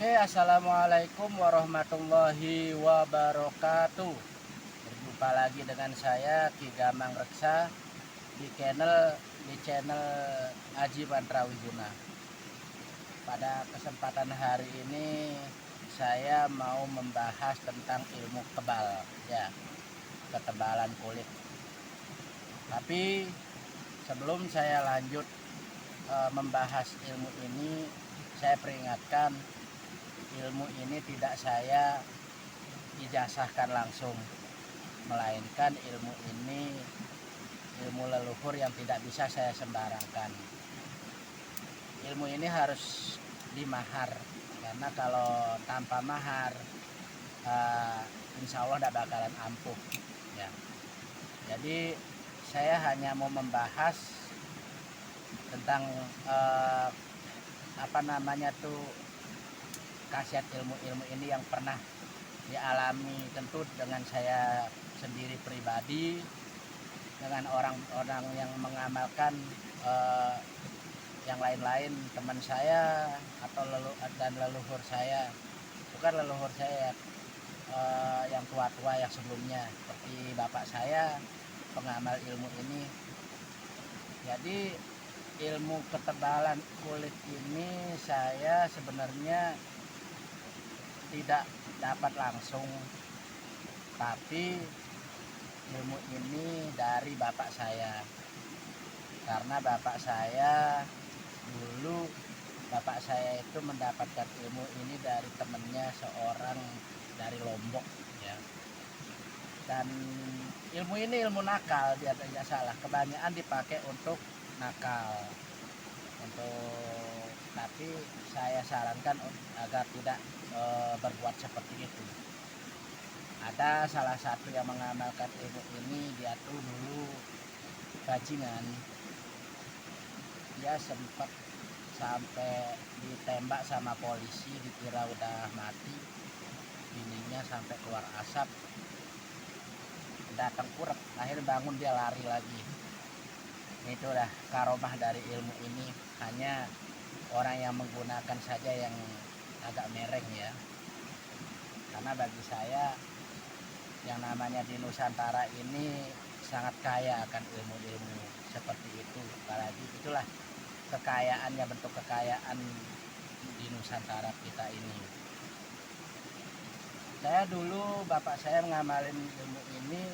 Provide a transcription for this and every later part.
Oke, assalamualaikum warahmatullahi wabarakatuh. Berjumpa lagi dengan saya Ki Gamang Reksa di channel Aji Mantrawijuna. Pada kesempatan hari ini saya mau membahas tentang ilmu kebal, ya, ketebalan kulit. Tapi sebelum saya lanjut membahas ilmu ini, saya peringatkan ilmu ini tidak saya ijazahkan langsung, melainkan ilmu ini ilmu leluhur yang tidak bisa saya sembarangkan. Ilmu ini harus dimahar, karena kalau tanpa mahar insya Allah tidak bakalan ampuh, ya. Jadi saya hanya mau membahas tentang khasiat ilmu-ilmu ini yang pernah dialami tentu dengan saya sendiri pribadi, dengan orang-orang yang mengamalkan, yang lain-lain, teman saya atau leluhur saya, bukan leluhur saya, yang tua-tua yang sebelumnya, seperti bapak saya pengamal ilmu ini. Jadi ilmu ketebalan kulit ini saya sebenarnya tidak dapat langsung, tapi ilmu ini dari bapak saya, karena bapak saya itu mendapatkan ilmu ini dari temannya seorang dari Lombok, ya. Dan ilmu ini ilmu nakal, dia tidak salah, kebanyakan dipakai untuk nakal, tapi saya sarankan agar tidak berbuat seperti itu. Ada salah satu yang mengamalkan ilmu ini, dia tuh dulu bajingan. Dia sempat sampai ditembak sama polisi, dikira udah mati, bininya sampai keluar asap, datang kurep, akhirnya bangun dia lari lagi. Itu udah karomah dari ilmu ini, hanya orang yang menggunakan saja yang agak mereng, ya. Karena bagi saya yang namanya di Nusantara ini sangat kaya akan ilmu-ilmu seperti itu. Apalagi itulah kekayaannya, bentuk kekayaan di Nusantara kita ini. Saya dulu, bapak saya mengamalin ilmu ini.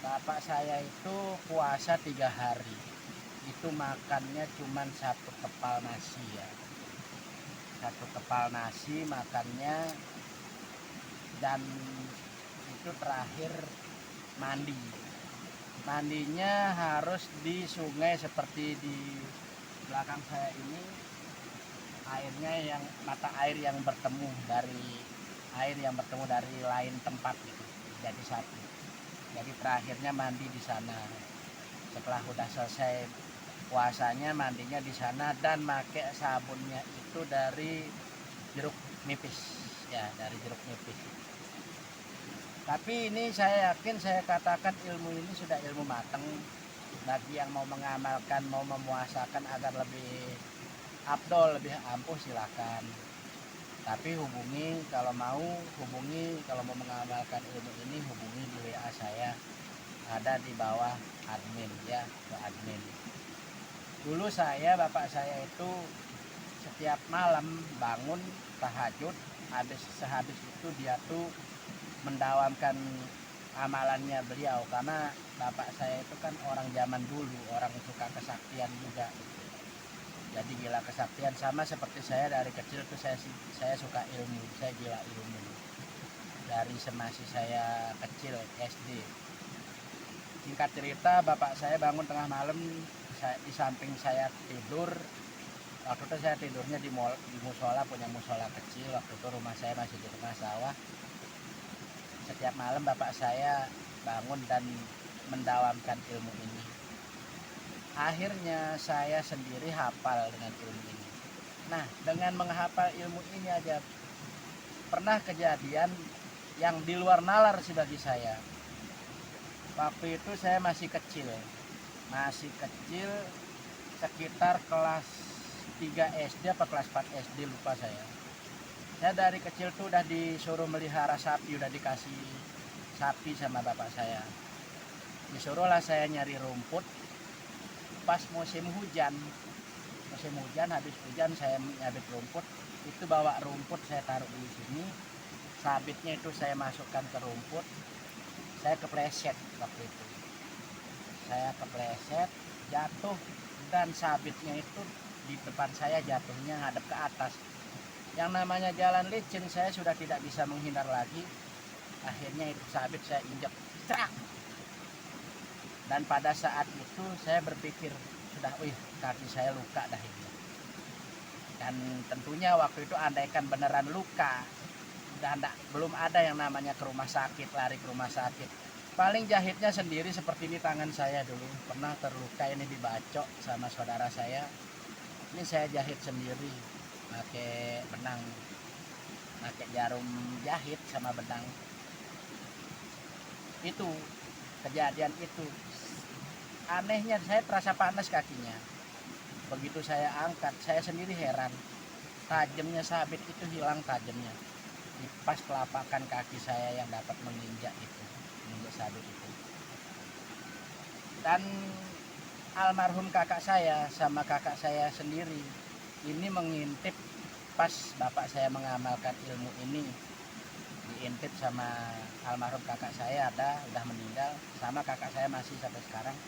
Bapak saya itu puasa 3 hari, itu makannya cuma 1 kepal nasi, ya. 1 kepal nasi makannya, dan itu terakhir mandinya harus di sungai seperti di belakang saya ini. Airnya yang mata air yang bertemu dari lain tempat gitu, jadi satu. Jadi terakhirnya mandi di sana. Setelah udah selesai puasanya, mandinya di sana, dan pakai sabunnya itu dari jeruk nipis, ya, dari jeruk nipis. Tapi ini saya yakin, saya katakan ilmu ini sudah ilmu matang. Bagi yang mau mengamalkan, mau memuasakan agar lebih afdol, lebih ampuh, silakan. Tapi kalau mau mengamalkan ilmu ini, hubungi di WA saya, ada di bawah admin, ya, ke admin. Dulu bapak saya itu setiap malam bangun tahajud, sehabis itu dia tuh mendawamkan amalannya beliau, karena bapak saya itu kan orang zaman dulu, orang suka kesaktian juga. Jadi gila kesaktian, sama seperti saya dari kecil tuh saya suka ilmu, saya gila ilmu dari semasa saya kecil, SD. Singkat cerita, bapak saya bangun tengah malam, di samping saya tidur. Waktu itu saya tidurnya di musola, punya musola kecil. Waktu itu rumah saya masih di tengah sawah. Setiap malam bapak saya bangun dan mendawamkan ilmu ini. Akhirnya saya sendiri hafal dengan ilmu ini. Nah, dengan menghafal ilmu ini aja pernah kejadian yang di luar nalar sih bagi saya. Waktu itu saya masih kecil, sekitar kelas 3 SD apa kelas 4 SD, lupa saya. Saya dari kecil tuh udah disuruh melihara sapi, udah dikasih sapi sama bapak saya. Disuruhlah saya nyari rumput pas musim hujan. Musim hujan, habis hujan saya nyabit rumput. Itu bawa rumput saya taruh di sini. Sabitnya itu saya masukkan ke rumput. Saya kepleset waktu itu. Saya kepleset, jatuh, dan sabitnya itu di depan saya jatuhnya hadap ke atas. Yang namanya jalan licin, saya sudah tidak bisa menghindar lagi. Akhirnya itu sabit saya injak, cerak. Dan pada saat itu saya berpikir, sudah, wih, kaki saya luka dah ini. Dan tentunya waktu itu andaikan beneran luka, dan belum ada yang namanya ke rumah sakit, lari ke rumah sakit. Paling jahitnya sendiri seperti ini tangan saya dulu. Pernah terluka ini dibacok sama saudara saya. Ini saya jahit sendiri pakai benang, pakai jarum jahit sama benang. Itu kejadian itu. Anehnya saya terasa panas kakinya. Begitu saya angkat, saya sendiri heran. Tajamnya sabit itu hilang tajamnya. Di pas telapakan kaki saya yang dapat menginjak itu, menginjak sabit itu. Dan almarhum kakak saya sama kakak saya sendiri ini mengintip pas bapak saya mengamalkan ilmu ini, diintip sama almarhum kakak saya, udah meninggal, sama kakak saya masih sampai sekarang.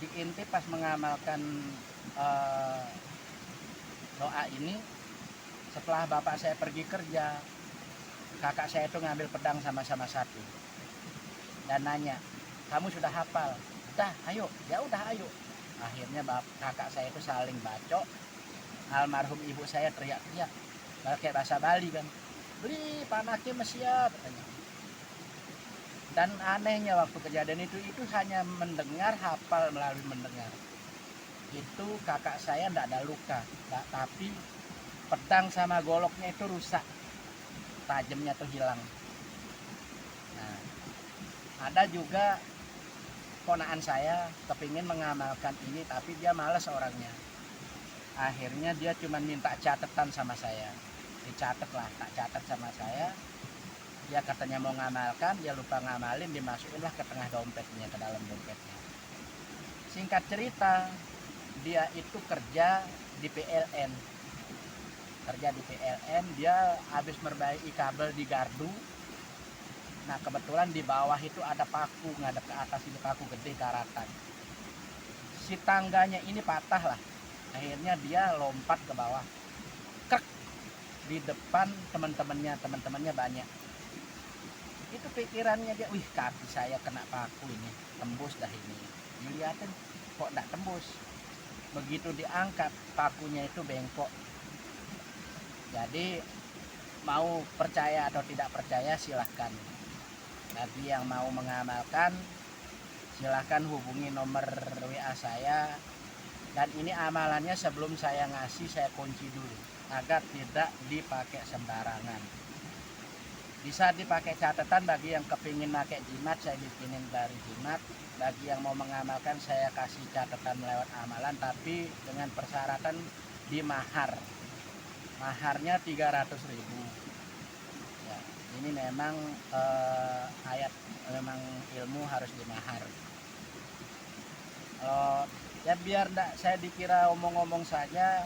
Diintip pas mengamalkan doa ini. Setelah bapak saya pergi kerja, kakak saya itu ngambil pedang sama-sama satu dan nanya, kamu sudah hafal? Udah, ayo. Ya udah, ayo. Akhirnya kakak saya itu saling bacok. Almarhum ibu saya teriak-teriak pakai bahasa Bali kan, beli panaknya mesiat katanya. Dan anehnya waktu kejadian itu hanya mendengar, hafal melalui mendengar. Itu kakak saya tidak ada luka, tapi pedang sama goloknya itu rusak, tajamnya tuh hilang. Nah, ada juga ponaan saya kepingin mengamalkan ini, tapi dia malas orangnya. Akhirnya dia cuma minta catatan sama saya, dicatat lah, tak catat sama saya. Dia katanya mau ngamalkan, dia lupa ngamalin, dimasukinlah ke tengah dompetnya, ke dalam dompetnya. Singkat cerita, dia itu kerja di PLN. Dia habis memperbaiki kabel di gardu. Nah, kebetulan di bawah itu ada paku, ngadep ke atas ini paku gede karatan. Si tangganya ini patah lah. Akhirnya dia lompat ke bawah. Krek, di depan teman-temannya banyak. Itu pikirannya dia, wih, kaki saya kena paku ini, tembus dah ini. Dilihatin kok enggak tembus. Begitu diangkat, pakunya itu bengkok. Jadi mau percaya atau tidak percaya silahkan. Bagi yang mau mengamalkan, silahkan hubungi nomor WA saya. Dan ini amalannya sebelum saya ngasih, saya kunci dulu agar tidak dipakai sembarangan. Bisa dipakai catatan. Bagi yang kepingin pakai jimat, saya bikinin dari jimat. Bagi yang mau mengamalkan, saya kasih catatan lewat amalan, tapi dengan persyaratan di mahar. Maharnya 300.000. Ya, ini memang ayat, memang ilmu harus dimahar. Ya biar enggak saya dikira omong-omong saja,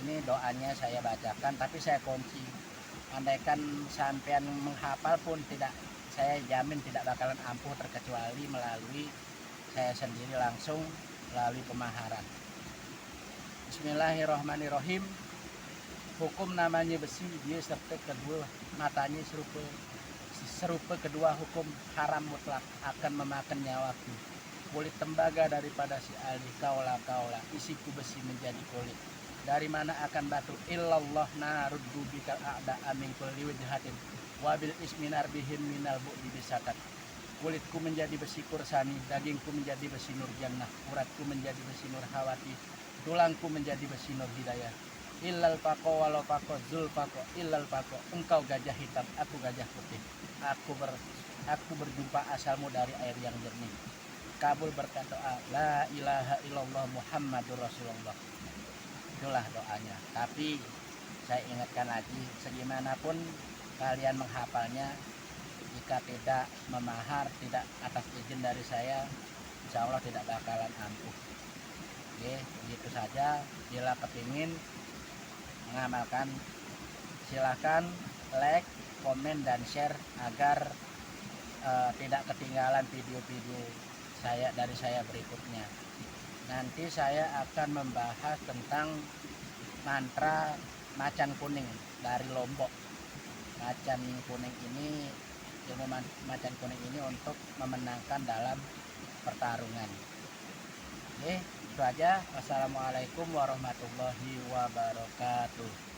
ini doanya saya bacakan, tapi saya kunci. Andaikan sampean menghafal pun tidak, saya jamin tidak bakalan ampuh, terkecuali melalui saya sendiri langsung melalui pemaharan. Bismillahirrahmanirrahim. Hukum namanya besi, dia serta kedua matanya serupa kedua hukum haram mutlak, akan memakan nyawaku. Kulit tembaga daripada si alih kaula, isiku besi menjadi kulit. Dari mana akan batu? Illallah naruddu bikal a'da amin kulli wajhatin wabil isminar bihim minal bu'di bisakat. Kulitku menjadi besi kursani, dagingku menjadi besi nur jannah, uratku menjadi besi nur hawati, tulangku menjadi besi nur hidayah. Illal pako walau pako zul pako illal pako, engkau gajah hitam, aku gajah putih. Aku berjumpa asalmu dari air yang jernih. Kabul berkata la ilaha illallah Muhammadur Rasulullah. Itulah doanya. Tapi saya ingatkan lagi, segimanapun kalian menghafalnya, jika tidak memahar, tidak atas izin dari saya, insya Allah tidak bakalan ampuh. Oke, begitu saja. Bila kepingin mengamalkan, silahkan like, komen, dan share agar tidak ketinggalan video-video saya berikutnya. Nanti saya akan membahas tentang mantra macan kuning dari Lombok. Macan kuning ini, ilmu macan kuning ini untuk memenangkan dalam pertarungan. Oke, itu aja. Wassalamualaikum warahmatullahi wabarakatuh.